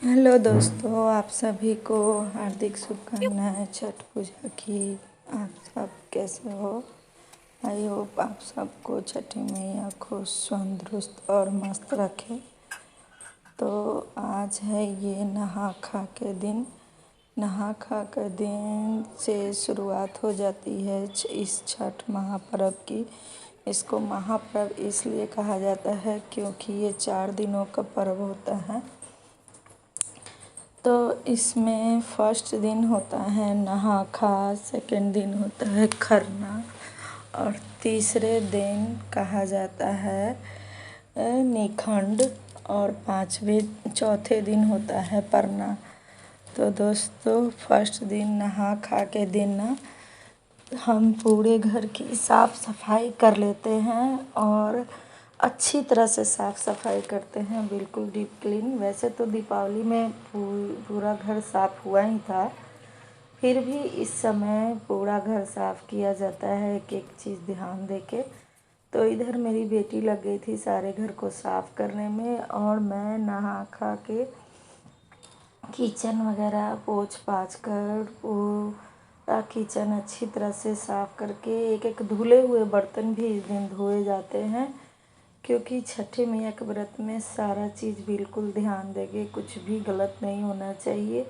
Hello दोस्तों, आप सभी को हार्दिक शुभकामनाएं छठ पूजा की। आप सब कैसे हो? आई होप आप सबको छठी मैया खुश तंदुरुस्त और मस्त रखे। तो आज है ये नहा खा के दिन। नहा खा के दिन से शुरुआत हो जाती है इस छठ महापर्व की। इसको महापर्व इसलिए कहा जाता है क्योंकि ये 4 दिनों का पर्व होता है। तो इसमें फर्स्ट दिन होता है नहा खा, सेकंड दिन होता है खरना और तीसरे दिन कहा जाता है निखंड और चौथे दिन होता है परना। तो दोस्तों, फर्स्ट दिन नहा खा के दिन ना हम पूरे घर की साफ़ सफाई कर लेते हैं और अच्छी तरह से साफ़ सफाई करते हैं, बिल्कुल डीप क्लीन। वैसे तो दीपावली में पूरा घर साफ़ हुआ ही था, फिर भी इस समय पूरा घर साफ़ किया जाता है एक एक चीज़ ध्यान दे के। तो इधर मेरी बेटी लग गई थी सारे घर को साफ़ करने में और मैं नहा खा के किचन वगैरह पोंछ पाछ कर पूरा किचन अच्छी तरह से साफ़ करके एक एक धुले हुए बर्तन भी इस दिन धोए जाते हैं, क्योंकि छठी मैया के व्रत में सारा चीज़ बिल्कुल ध्यान देंगे, कुछ भी गलत नहीं होना चाहिए।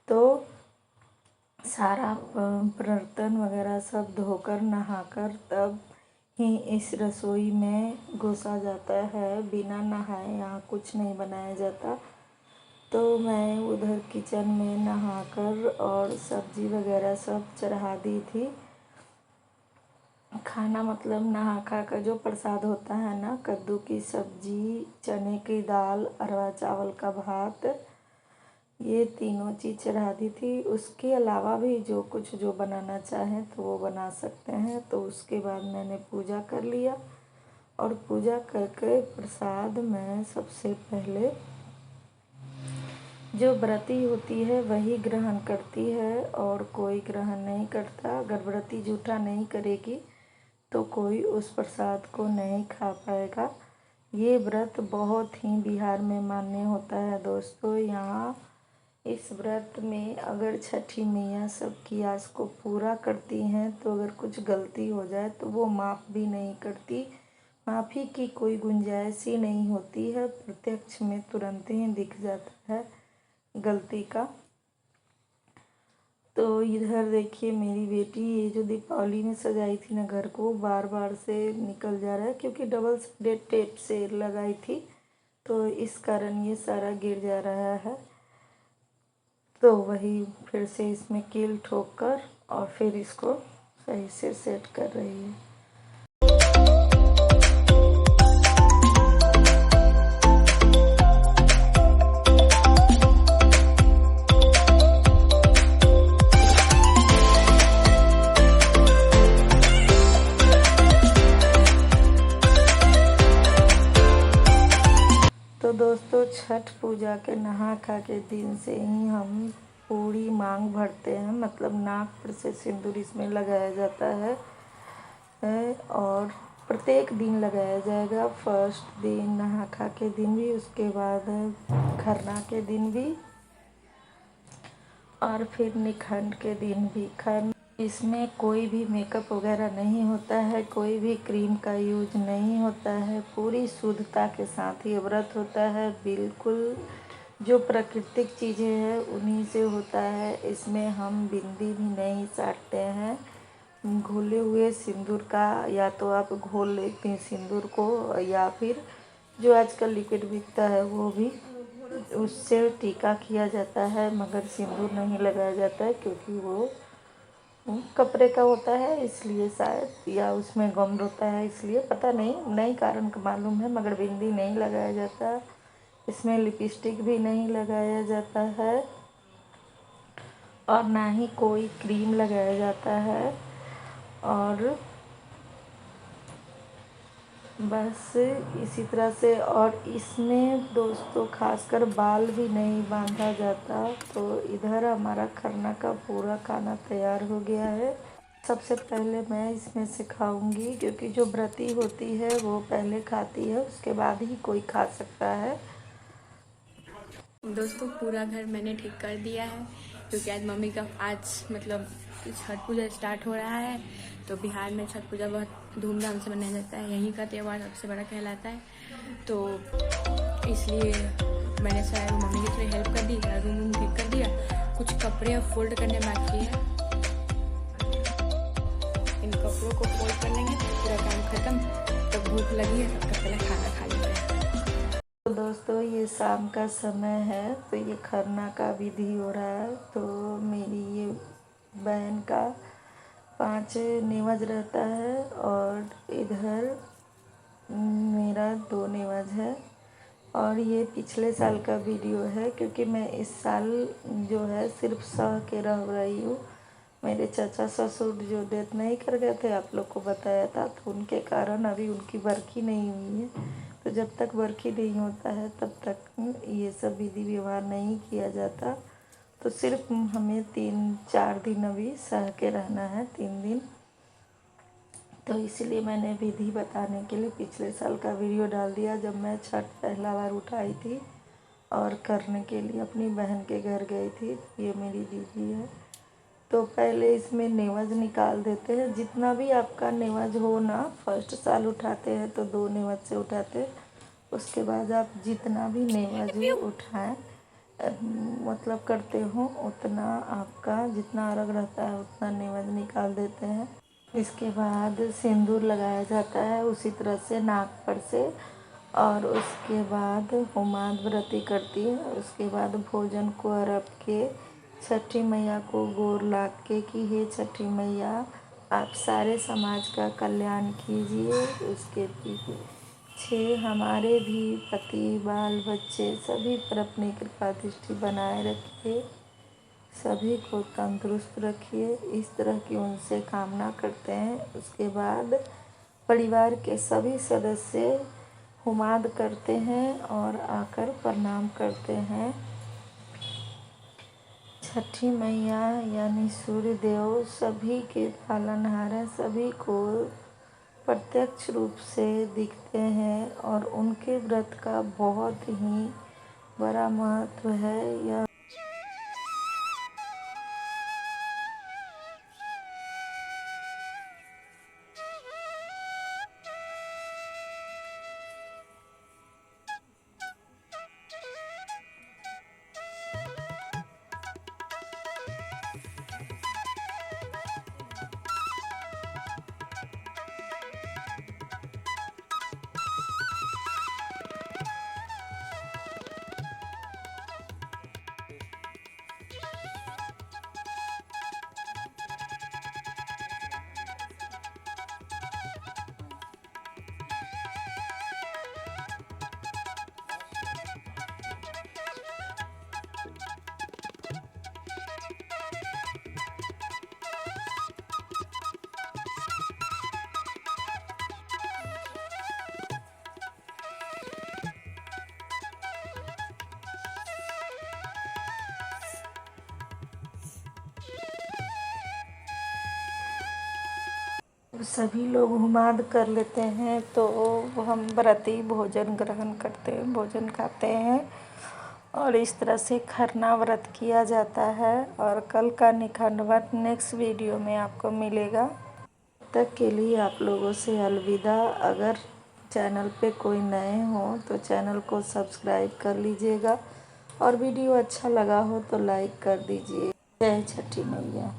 तो सारा बर्तन वगैरह सब धोकर नहाकर तब ही इस रसोई में घुसा जाता है। बिना नहाए यहाँ कुछ नहीं बनाया जाता। तो मैं उधर किचन में नहाकर और सब्ज़ी वगैरह सब चढ़ा दी थी। खाना मतलब नहा खा का जो प्रसाद होता है ना, कद्दू की सब्ज़ी, चने की दाल, अरवा चावल का भात, ये तीनों चीज़ चढ़ा दी थी। उसके अलावा भी जो कुछ जो बनाना चाहें तो वो बना सकते हैं। तो उसके बाद मैंने पूजा कर लिया और पूजा करके प्रसाद मैं सबसे पहले, जो व्रती होती है वही ग्रहण करती है और कोई ग्रहण नहीं करता। अगर व्रती जूठा नहीं करेगी तो कोई उस प्रसाद को नहीं खा पाएगा। ये व्रत बहुत ही बिहार में मान्य होता है दोस्तों। यहाँ इस व्रत में अगर छठी मैया सबकी आस को पूरा करती हैं तो अगर कुछ गलती हो जाए तो वो माफ़ भी नहीं करती। माफ़ी की कोई गुंजाइश ही नहीं होती है, प्रत्यक्ष में तुरंत ही दिख जाता है गलती का। तो इधर देखिए मेरी बेटी ये जो दीपावली में सजाई थी ना घर को, बार बार से निकल जा रहा है क्योंकि डबल साइडेड टेप से लगाई थी, तो इस कारण ये सारा गिर जा रहा है। तो वही फिर से इसमें कील ठोक कर और फिर इसको सही से सेट कर रही है। तो दोस्तों, छठ पूजा के नहा खा के दिन से ही हम पूरी मांग भरते हैं, मतलब नाक पर से सिंदूर इसमें लगाया जाता है और प्रत्येक दिन लगाया जाएगा। फर्स्ट दिन नहा खा के दिन भी, उसके बाद खरना के दिन भी और फिर निखंड के दिन भी। खरना इसमें कोई भी मेकअप वगैरह नहीं होता है, कोई भी क्रीम का यूज नहीं होता है, पूरी शुद्धता के साथ ये व्रत होता है। बिल्कुल जो प्राकृतिक चीज़ें हैं उन्हीं से होता है। इसमें हम बिंदी भी नहीं साटते हैं। घोले हुए सिंदूर का, या तो आप घोल लेते हैं सिंदूर को, या फिर जो आजकल लिक्विड बिकता है वो भी, उससे टीका किया जाता है, मगर सिंदूर नहीं लगाया जाता है क्योंकि वो कपड़े का होता है इसलिए शायद, या उसमें गम होता है इसलिए, पता नहीं कारण का मालूम है। मगर बिंदी नहीं लगाया जाता, इसमें लिपस्टिक भी नहीं लगाया जाता है और ना ही कोई क्रीम लगाया जाता है। और बस इसी तरह से, और इसमें दोस्तों खासकर बाल भी नहीं बांधा जाता। तो इधर हमारा खरना का पूरा खाना तैयार हो गया है। सबसे पहले मैं इसमें सिखाऊंगी, क्योंकि जो व्रती होती है वो पहले खाती है, उसके बाद ही कोई खा सकता है। दोस्तों पूरा घर मैंने ठीक कर दिया है, क्योंकि आज मम्मी का मतलब छठ पूजा स्टार्ट हो रहा है। तो बिहार में छठ पूजा बहुत धूमधाम से मनाया जाता है, यहीं का त्यौहार सबसे बड़ा कहलाता है। तो इसलिए मैंने सारे मम्मी की थोड़ी हेल्प कर दी, रूम ठीक कर दिया, कुछ कपड़े अब फोल्ड करने बाकी है। इन कपड़ों को फोल्ड कर लेंगे तो पूरा काम खत्म। तब भूख लगी है, तब तक पहले खाना खा लेते हैं। तो दोस्तों ये शाम का समय है, तो ये खरना का विधि हो रहा है। तो मेरी ये बहन का 5 नेवज रहता है और इधर मेरा 2 नेवज है। और ये पिछले साल का वीडियो है, क्योंकि मैं इस साल जो है सिर्फ सह के रह रही हूँ। मेरे चाचा ससुर जो डेथ नहीं कर गए थे, आप लोग को बताया था, तो उनके कारण अभी उनकी बरखी नहीं हुई है। तो जब तक बरखी नहीं होता है तब तक ये सब विधि व्यवहार नहीं किया जाता। तो सिर्फ हमें 3-4 दिन अभी सह के रहना है, 3 दिन। तो इसलिए मैंने विधि बताने के लिए पिछले साल का वीडियो डाल दिया, जब मैं छठ पहला बार उठाई थी और करने के लिए अपनी बहन के घर गई थी। ये मेरी दीदी है। तो पहले इसमें नेवज निकाल देते हैं, जितना भी आपका नेवज हो ना। फर्स्ट साल उठाते हैं तो 2 नेवज से उठाते, उसके बाद आप जितना भी नेवज उठाएं मतलब करते हो, उतना आपका जितना अर्घ रहता है उतना नेवज निकाल देते हैं। इसके बाद सिंदूर लगाया जाता है उसी तरह से नाक पर से, और उसके बाद होमाद व्रती करती है। उसके बाद भोजन को अर्प के छठी मैया को गोर लाग के कि हे छठी मैया, आप सारे समाज का कल्याण कीजिए। उसके पीछे हमारे भी पति बाल बच्चे सभी पर अपनी कृपा दृष्टि बनाए रखिए, सभी को तंदुरुस्त रखिए, इस तरह की उनसे कामना करते हैं। उसके बाद परिवार के सभी सदस्य हुमाद करते हैं और आकर प्रणाम करते हैं। छठी मैया यानी सूर्य देव सभी के पालनहार हैं, सभी को प्रत्यक्ष रूप से दिखते हैं और उनके व्रत का बहुत ही बड़ा महत्व है। यह सभी लोग हुमाद कर लेते हैं तो हम व्रती भोजन ग्रहण करते हैं, भोजन खाते हैं। और इस तरह से खरना व्रत किया जाता है। और कल का निखंड व्रत नेक्स्ट वीडियो में आपको मिलेगा। तब तक के लिए आप लोगों से अलविदा। अगर चैनल पे कोई नए हो तो चैनल को सब्सक्राइब कर लीजिएगा, और वीडियो अच्छा लगा हो तो लाइक कर दीजिए। जय छठी मैया।